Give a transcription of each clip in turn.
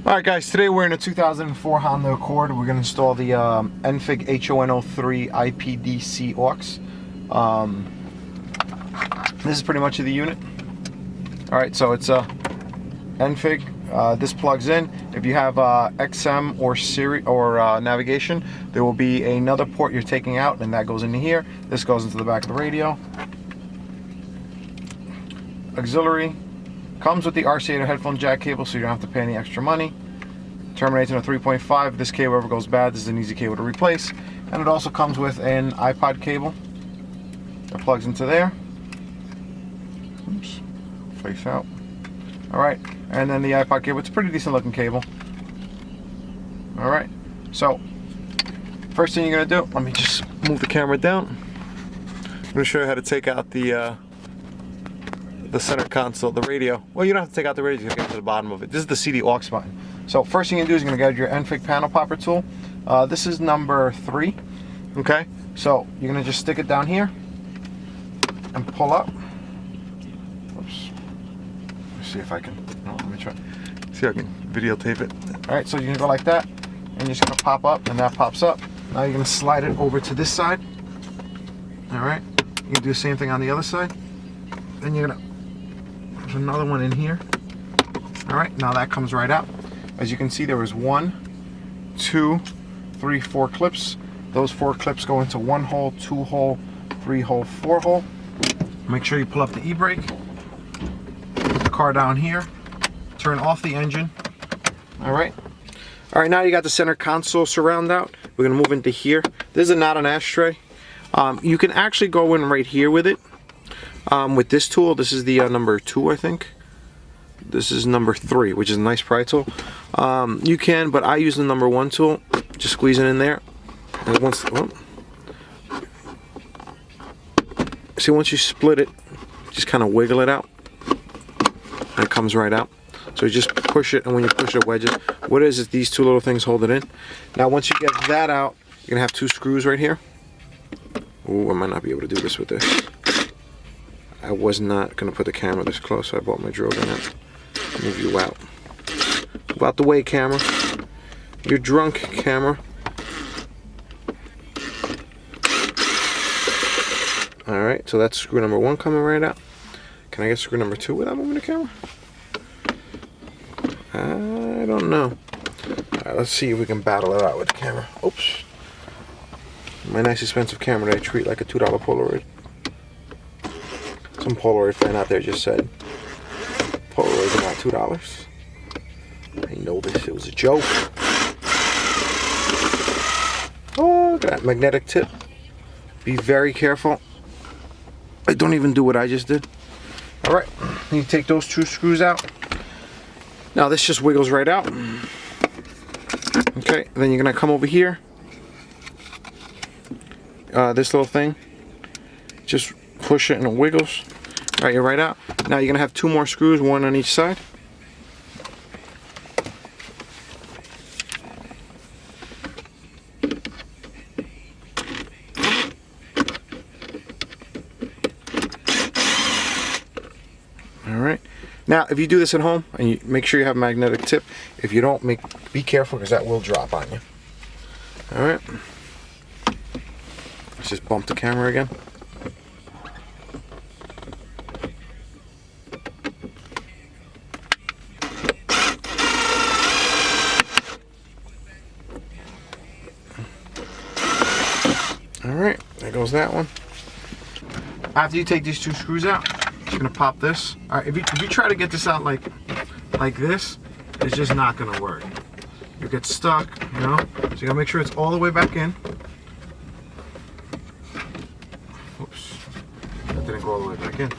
Alright guys, today we're in a 2004 Honda Accord. We're going to install the Enfig HON03-IPDC-AUX. This is pretty much of the unit. Alright, so it's Enfig. This plugs in. If you have XM or Siri or navigation, there will be another port you're taking out, and that goes into here. This goes into the back of the radio. Auxiliary. Comes with the RCA headphone jack cable, so you don't have to pay any extra money. Terminates in a 3.5. If this cable ever goes bad, this is an easy cable to replace. And it also comes with an iPod cable that plugs into there. Oops, face out. Alright, and then the iPod cable. It's a pretty decent looking cable. Alright, so first thing you're going to do, let me just move the camera down. I'm going to show you how to take out the center console, the radio. Well, you don't have to take out the radio, you can get to the bottom of it. This is the CD aux button. So first thing you do is you're going to get your Enfig panel popper tool. This is number 3. Okay, so you're going to just stick it down here and pull up. Oops. Let's see if I can. No, let me try. See if I can videotape it. All right, so you're going to go like that, and you're just going to pop up, and that pops up. Now you're going to slide it over to this side. All right, you can do the same thing on the other side. Then you're going to. There's another one in here. All right, now that comes right out. As you can see, there was 1, 2, 3, 4 clips. Those 4 clips go into 1 hole, 2 hole, 3 hole, 4 hole. Make sure you pull up the e-brake. Put the car down here. Turn off the engine. All right. All right, now you got the center console surround out. We're gonna move into here. This is not an ashtray. You can actually go in right here with it. With this tool, this is the number 2, I think. This is number 3, which is a nice pry tool. You can, but I use the number 1 tool. Just squeeze it in there. And once you split it, just kind of wiggle it out. And it comes right out. So you just push it, and when you push it, wedge it. What it is these 2 little things hold it in. Now once you get that out, you're going to have 2 screws right here. Ooh, I might not be able to do this with this. I was not going to put the camera this close, so I bought my drill gun out. Move you out. Move out the way, camera. You're drunk, camera. Alright, so that's screw number 1 coming right out. Can I get screw number 2 without moving the camera? I don't know. Alright, let's see if we can battle it out with the camera. Oops. My nice expensive camera that I treat like a $2 Polaroid. Some Polaroid fan out there just said Polaroids are not $2. I know this, it was a joke. Oh, look at that magnetic tip. Be very careful. I don't even do what I just did. Alright, you take those 2 screws out. Now this just wiggles right out. Okay, then you're gonna come over here. This little thing. Just push it and it wiggles. Alright, you're right out. Now you're going to have 2 more screws, 1 on each side. Alright. Now, if you do this at home, and you make sure you have a magnetic tip. If you don't, be careful because that will drop on you. Alright. Let's just bump the camera again. Alright, there goes that one. After you take these 2 screws out, you're going to pop this. Alright, if you try to get this out like this, it's just not going to work. You get stuck, you know? So you got to make sure it's all the way back in. Oops, that didn't go all the way back in.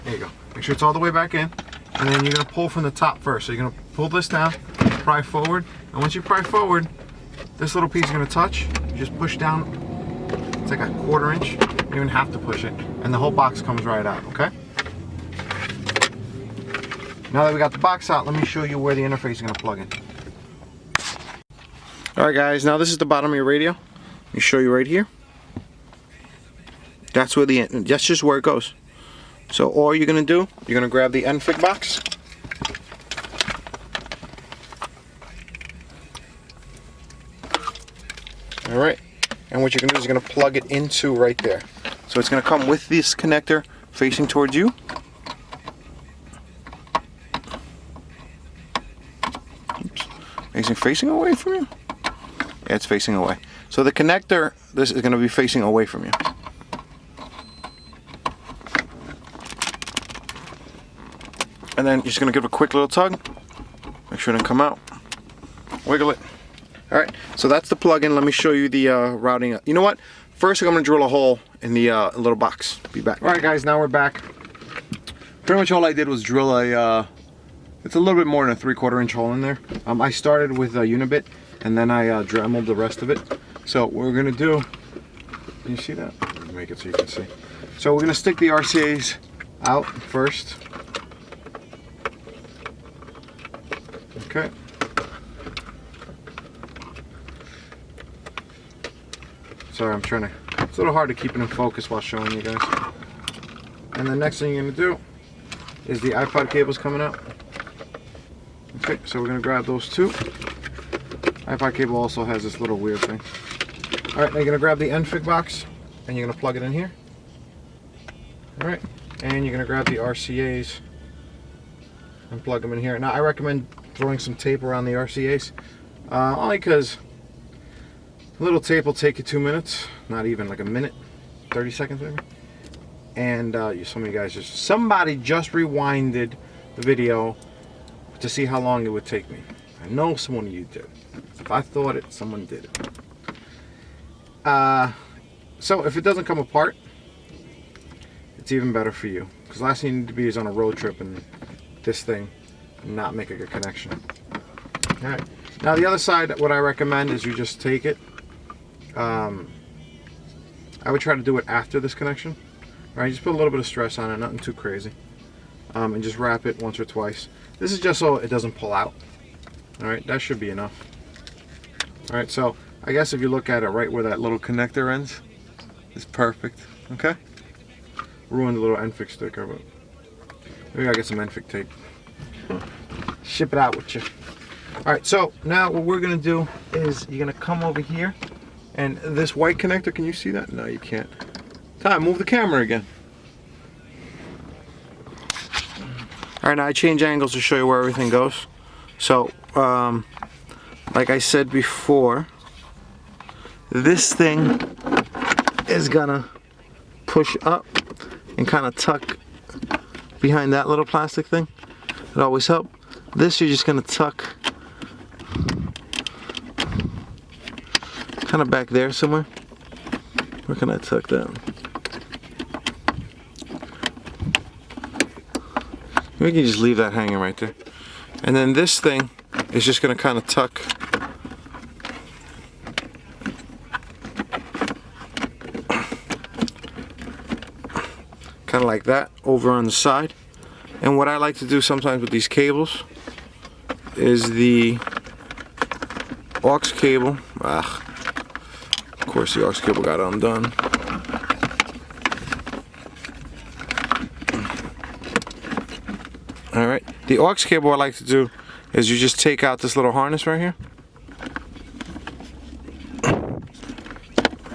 There you go. Make sure it's all the way back in. And then you're going to pull from the top first. So you're going to pull this down, pry forward. And once you pry forward, this little piece is going to touch. You just push down. It's like a 1/4 inch. You don't even have to push it. And the whole box comes right out, okay? Now that we got the box out, let me show you where the interface is going to plug in. Alright guys, now this is the bottom of your radio. Let me show you right here. That's just where it goes. So all you're going to do, you're going to grab the Enfig box. and what you're going to do is you're going to plug it into right there. So it's going to come with this connector facing towards you. Oops. Is it facing away from you? Yeah, it's facing away. So the connector, this is going to be facing away from you. And then you're just going to give it a quick little tug. Make sure it doesn't come out. Wiggle it. Alright, so that's the plug-in. Let me show you the routing. You know what? First, I'm going to drill a hole in the little box. Be back. Alright guys, now we're back. Pretty much all I did was drill a, it's a little bit more than a 3/4 inch hole in there. I started with a Unibit, and then I Dremeled the rest of it. So what we're going to do, can you see that? Let me make it so you can see. So we're going to stick the RCAs out first. Okay. Sorry, I'm trying to, it's a little hard to keep it in focus while showing you guys. And the next thing you're going to do is the iPod cables coming out. Okay, so we're going to grab those two. iPod cable also has this little weird thing. Alright, now you're going to grab the Enfig box and you're going to plug it in here. Alright, and you're going to grab the RCAs and plug them in here. Now I recommend throwing some tape around the RCAs, only because a little tape will take you 2 minutes, not even, like a minute, 30 seconds maybe. And somebody just rewinded the video to see how long it would take me. I know someone of you did. If I thought it, someone did it. So if it doesn't come apart, it's even better for you. Because last thing you need to be is on a road trip and this thing not make a good connection. Alright. Now the other side, what I recommend is you just take it. I would try to do it after this connection. Alright, just put a little bit of stress on it, nothing too crazy. And just wrap it once or twice. This is just so it doesn't pull out. Alright, that should be enough. Alright, so I guess if you look at it right where that little connector ends, it's perfect. Okay? Ruined the little Enfig sticker, but maybe I'll get some Enfig tape. Ship it out with you. Alright, so now what we're going to do is you're going to come over here, and this white connector, can you see that? No, you can't. Time, move the camera again. Alright, now I change angles to show you where everything goes. So, like I said before, this thing is gonna push up and kind of tuck behind that little plastic thing. It always helps. This you're just gonna tuck kind of back there somewhere. Where can I tuck that? We can just leave that hanging right there. And then this thing is just gonna kind of tuck kind of like that over on the side. And what I like to do sometimes with these cables is the aux cable. Of course the aux cable got undone. Alright, the aux cable I like to do is you just take out this little harness right here.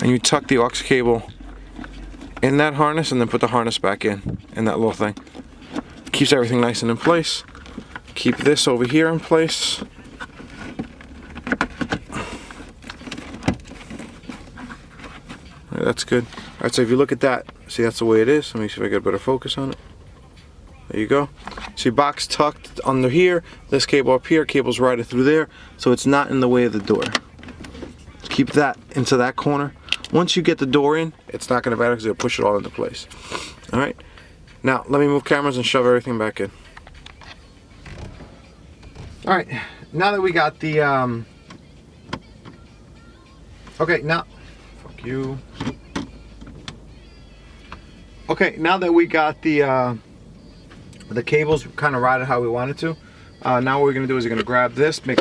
And you tuck the aux cable in that harness and then put the harness back in that little thing. Keeps everything nice and in place. Keep this over here in place. Right, that's good. Alright, so if you look at that, see that's the way it is. Let me see if I get a better focus on it. There you go. See, box tucked under here, this cable up here, cable's right through there, so it's not in the way of the door. Keep that into that corner. Once you get the door in, it's not going to matter because it'll push it all into place. Alright, now let me move cameras and shove everything back in. Alright, now that we got the, okay, now, fuck you. Okay, now that we got the cables kind of routed how we wanted to, now what we're going to do is you're going to grab this, make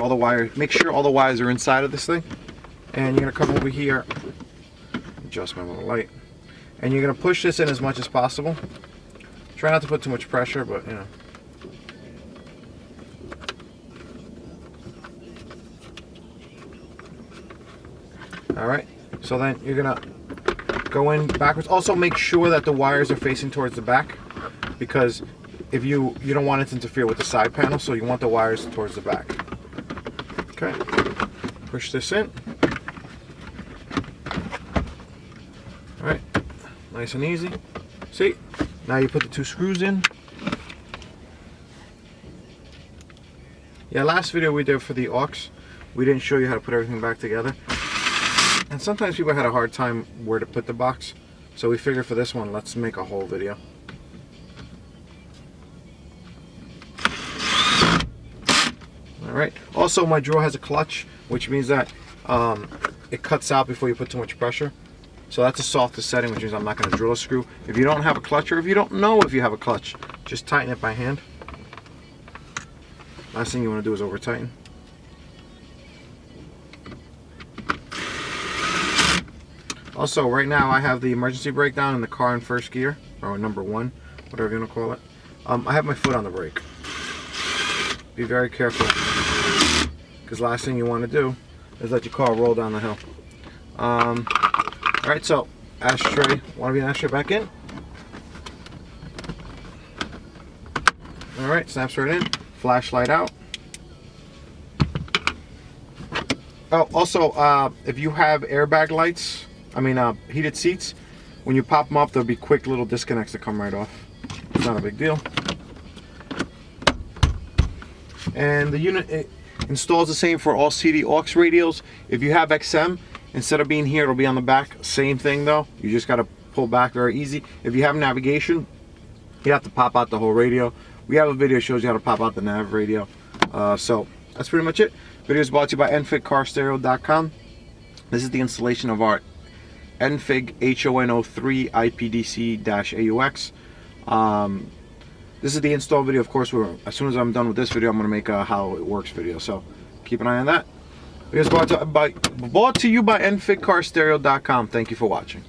sure all the wires are inside of this thing, and you're going to come over here, adjust my little light, and you're going to push this in as much as possible. Try not to put too much pressure, but you know. Alright, So then you're gonna go in backwards. Also make sure that the wires are facing towards the back, because if you don't want it to interfere with the side panel, so you want the wires towards the back. Okay, push this in. All right, nice and easy. See, now you put the 2 screws in. Yeah, last video we did for the aux, we didn't show you how to put everything back together. And sometimes people had a hard time where to put the box. So we figured for this one, let's make a whole video. Alright, also my drawer has a clutch, which means that it cuts out before you put too much pressure. So that's the softest setting, which means I'm not going to drill a screw. If you don't have a clutch, or if you don't know if you have a clutch, just tighten it by hand. Last thing you want to do is over tighten. Also, right now I have the emergency brake down in the car in first gear, or number 1, whatever you want to call it. I have my foot on the brake. Be very careful, because last thing you want to do is let your car roll down the hill. Alright, so ashtray, want to be an ashtray back in. Alright, snaps right in. Flashlight out. Oh, also, if you have airbag lights, heated seats, when you pop them up, there'll be quick little disconnects that come right off. It's not a big deal. And the unit installs the same for all CD aux radios. If you have XM, instead of being here, it'll be on the back. Same thing though. You just got to pull back very easy. If you have navigation, you have to pop out the whole radio. We have a video that shows you how to pop out the nav radio. So that's pretty much it. Video is brought to you by EnfigHON03-IPDC-AUX. This is the installation of our Enfig HON03-IPDC-AUX. This is the install video. Of course, as soon as I'm done with this video, I'm going to make a how it works video. So keep an eye on that. Video is brought to you by EnfigHON03-IPDC-AUX. Thank you for watching.